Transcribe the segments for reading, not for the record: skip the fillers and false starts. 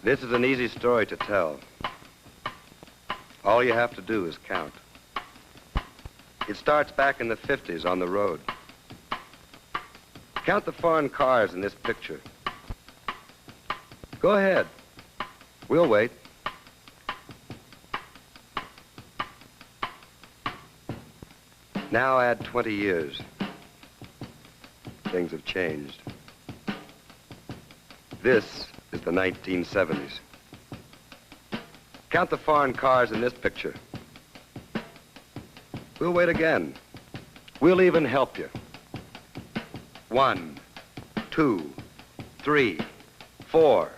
This is an easy story to tell. All you have to do is count. It starts back in the 50s on the road. Count the foreign cars in this picture. Go ahead. We'll wait. Now add 20 years. Things have changed. This is the 1970s. Count the foreign cars in this picture. We'll wait again. We'll even help you. 1, 2, 3, 4,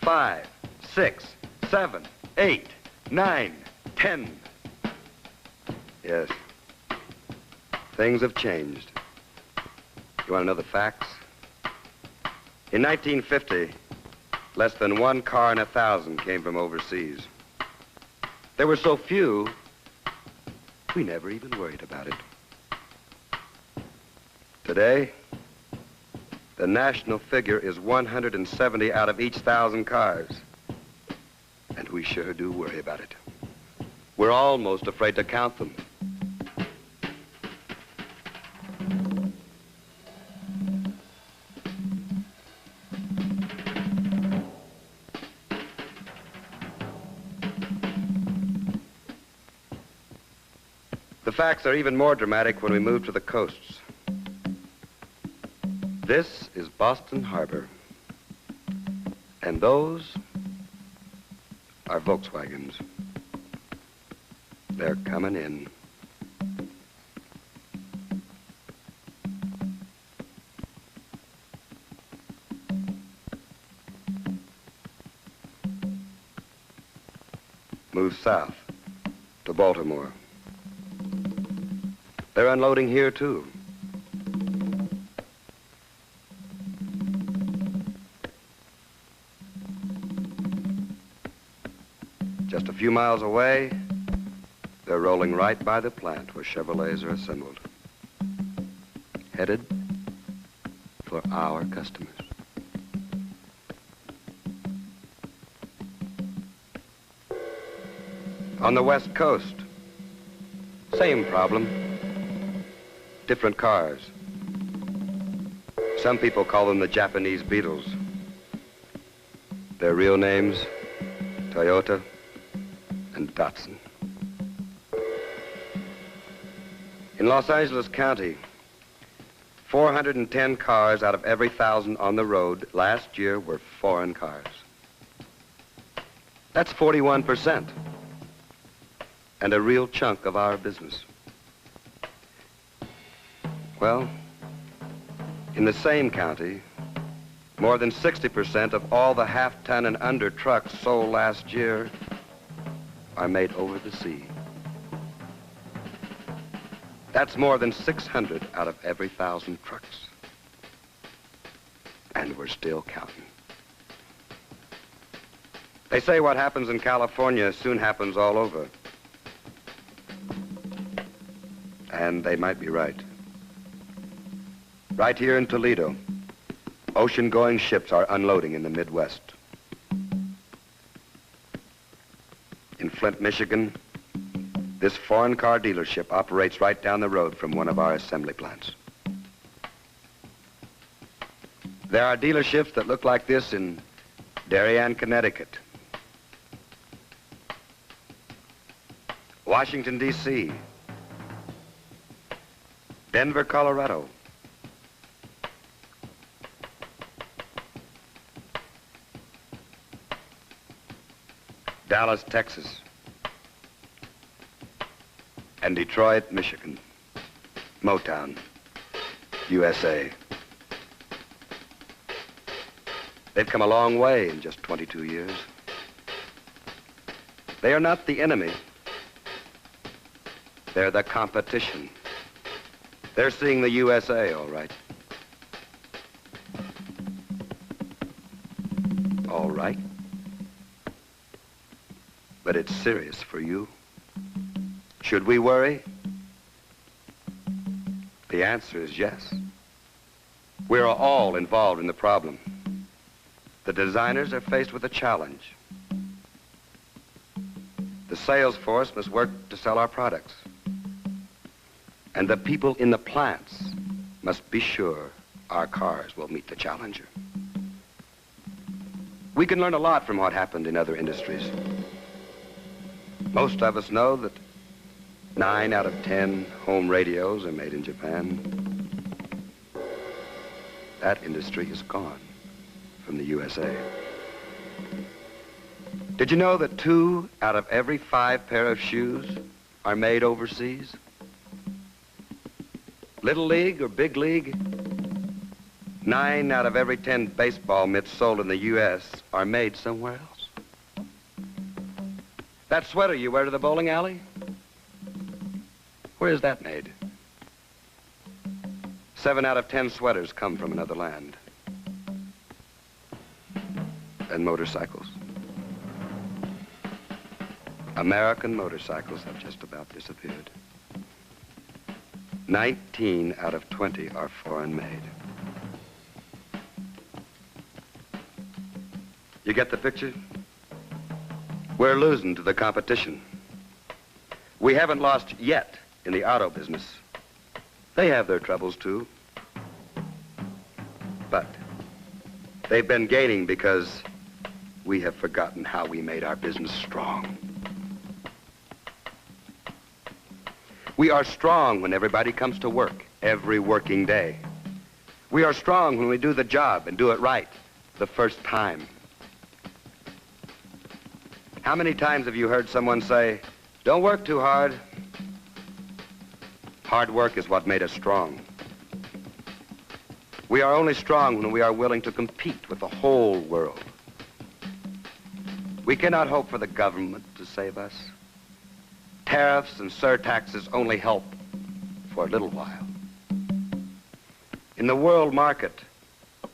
5, 6, 7, 8, 9, 10. Yes. Things have changed. You want to know the facts? In 1950, less than 1 car in 1,000 came from overseas. There were so few, we never even worried about it. Today, the national figure is 170 out of each 1,000 cars. And we sure do worry about it. We're almost afraid to count them. The facts are even more dramatic when we move to the coasts. This is Boston Harbor. And those are Volkswagens. They're coming in. Move south to Baltimore. They're unloading here, too. Just a few miles away, they're rolling right by the plant where Chevrolets are assembled. Headed for our customers. On the West Coast, same problem. Different cars. Some people call them the Japanese Beetles. Their real names, Toyota and Datsun. In Los Angeles County, 410 cars out of every 1,000 on the road last year were foreign cars. That's 41%. And a real chunk of our business. Well, in the same county, more than 60% of all the half-ton and under trucks sold last year are made over the sea. That's more than 600 out of every 1,000 trucks. And we're still counting. They say what happens in California soon happens all over. And they might be right. Right here in Toledo, ocean-going ships are unloading in the Midwest. In Flint, Michigan, this foreign car dealership operates right down the road from one of our assembly plants. There are dealerships that look like this in Darien, Connecticut, Washington, D.C., Denver, Colorado, Dallas, Texas, and Detroit, Michigan, Motown, USA. They've come a long way in just 22 years. They are not the enemy. They're the competition. They're seeing the USA, all right. All right. But it's serious for you. Should we worry? The answer is yes. We're all involved in the problem. The designers are faced with a challenge. The sales force must work to sell our products. And the people in the plants must be sure our cars will meet the challenger. We can learn a lot from what happened in other industries. Most of us know that 9 out of 10 home radios are made in Japan. That industry is gone from the USA. Did you know that 2 out of every 5 pair of shoes are made overseas? Little league or big league? 9 out of every 10 baseball mitts sold in the U.S. are made somewhere else. That sweater you wear to the bowling alley? Where is that made? 7 out of 10 sweaters come from another land. And motorcycles. American motorcycles have just about disappeared. 19 out of 20 are foreign made. You get the picture? We're losing to the competition. We haven't lost yet in the auto business. They have their troubles too. But they've been gaining because we have forgotten how we made our business strong. We are strong when everybody comes to work every working day. We are strong when we do the job and do it right the first time. How many times have you heard someone say, "Don't work too hard"? Hard work is what made us strong. We are only strong when we are willing to compete with the whole world. We cannot hope for the government to save us. Tariffs and surtaxes only help for a little while. In the world market,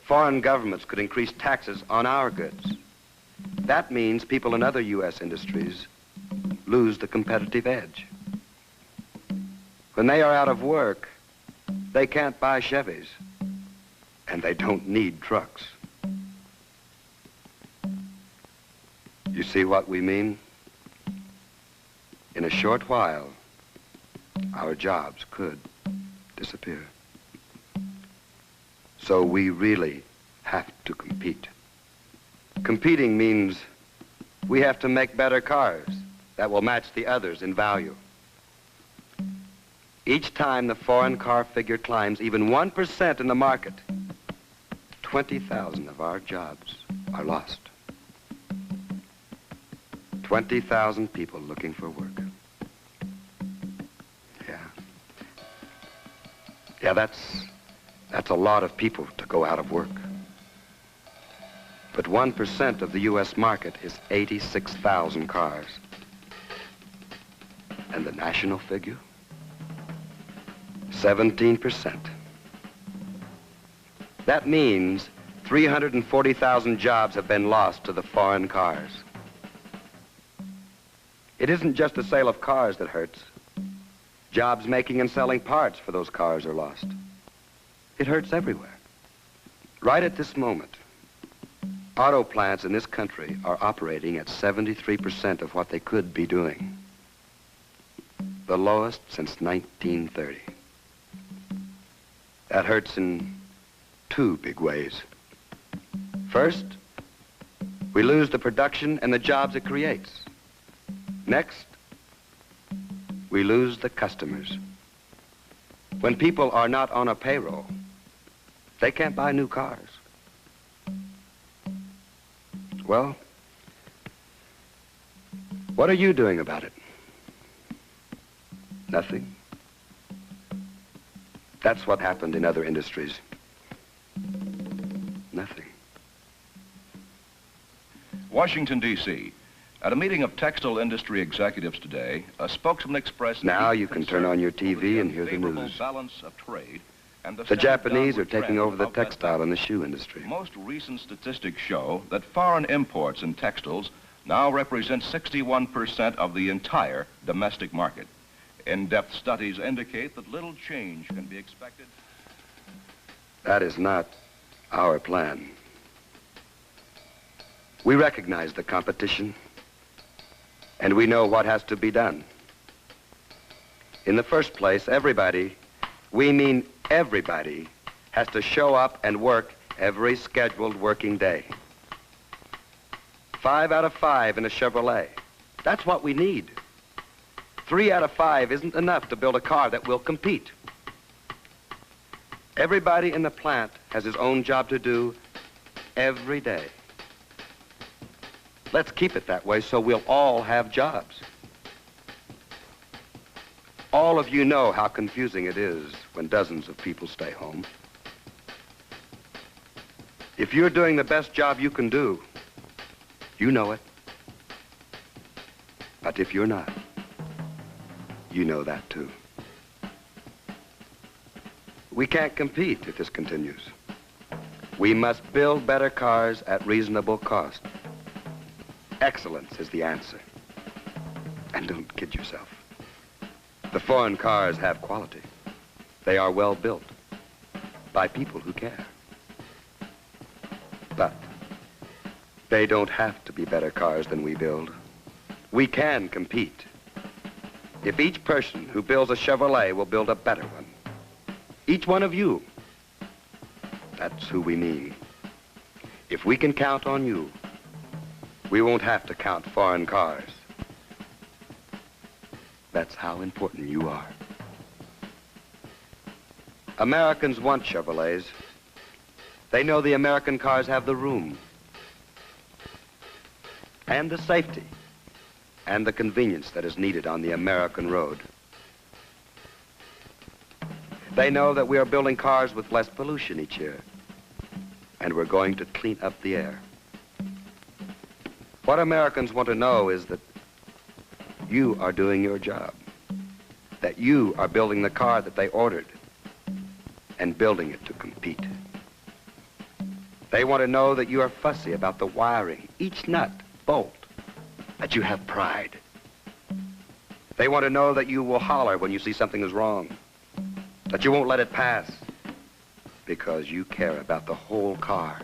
foreign governments could increase taxes on our goods. That means people in other U.S. industries lose the competitive edge. When they are out of work, they can't buy Chevys, and they don't need trucks. You see what we mean? In a short while, our jobs could disappear. So we really have to compete. Competing means we have to make better cars that will match the others in value. Each time the foreign car figure climbs even 1% in the market, 20,000 of our jobs are lost. 20,000 people looking for work. Yeah, that's a lot of people to go out of work. But 1% of the U.S. market is 86,000 cars. And the national figure? 17%. That means 340,000 jobs have been lost to the foreign cars. It isn't just the sale of cars that hurts. Jobs making and selling parts for those cars are lost. It hurts everywhere. Right at this moment, auto plants in this country are operating at 73% of what they could be doing. The lowest since 1930. That hurts in 2 big ways. First, we lose the production and the jobs it creates. Next, we lose the customers. When people are not on a payroll, they can't buy new cars. Well, what are you doing about it? Nothing. That's what happened in other industries. Nothing. Washington, D.C. At a meeting of textile industry executives today, a spokesman expressed... Now you can turn on your TV and hear the news. Balance of trade and the Japanese are taking over the textile and the shoe industry. Most recent statistics show that foreign imports in textiles now represent 61% of the entire domestic market. In-depth studies indicate that little change can be expected. That is not our plan. We recognize the competition, and we know what has to be done. In the first place, everybody, we mean everybody, has to show up and work every scheduled working day. 5 out of 5 in a Chevrolet. That's what we need. 3 out of 5 isn't enough to build a car that will compete. Everybody in the plant has his own job to do every day. Let's keep it that way so we'll all have jobs. All of you know how confusing it is when dozens of people stay home. If you're doing the best job you can do, you know it. But if you're not, you know that too. We can't compete if this continues. We must build better cars at reasonable cost. Excellence is the answer. And don't kid yourself. The foreign cars have quality. They are well built by people who care. But they don't have to be better cars than we build. We can compete. If each person who builds a Chevrolet will build a better one, each one of you, that's who we mean. If we can count on you, we won't have to count foreign cars. That's how important you are. Americans want Chevrolets. They know the American cars have the room, and the safety, and the convenience that is needed on the American road. They know that we are building cars with less pollution each year, and we're going to clean up the air. What Americans want to know is that you are doing your job, that you are building the car that they ordered and building it to compete. They want to know that you are fussy about the wiring, each nut, bolt, that you have pride. They want to know that you will holler when you see something is wrong, that you won't let it pass, because you care about the whole car,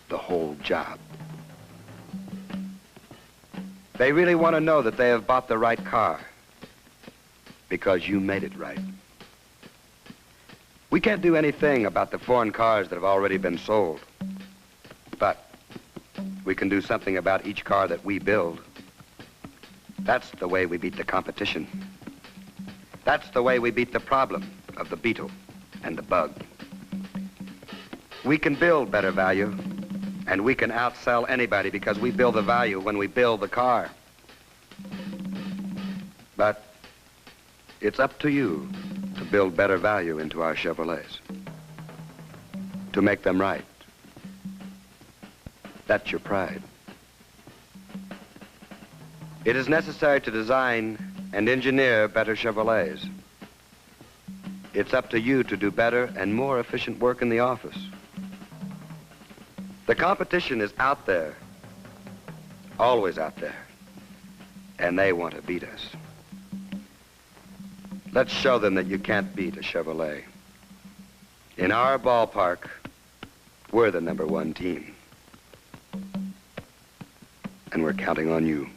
the whole job. They really want to know that they have bought the right car, because you made it right. We can't do anything about the foreign cars that have already been sold, but we can do something about each car that we build. That's the way we beat the competition. That's the way we beat the problem of the beetle and the bug. We can build better value, and we can outsell anybody because we build the value when we build the car. But it's up to you to build better value into our Chevrolets, to make them right. That's your pride. It is necessary to design and engineer better Chevrolets. It's up to you to do better and more efficient work in the office. The competition is out there, always out there, and they want to beat us. Let's show them that you can't beat a Chevrolet. In our ballpark, we're the #1 team. And we're counting on you.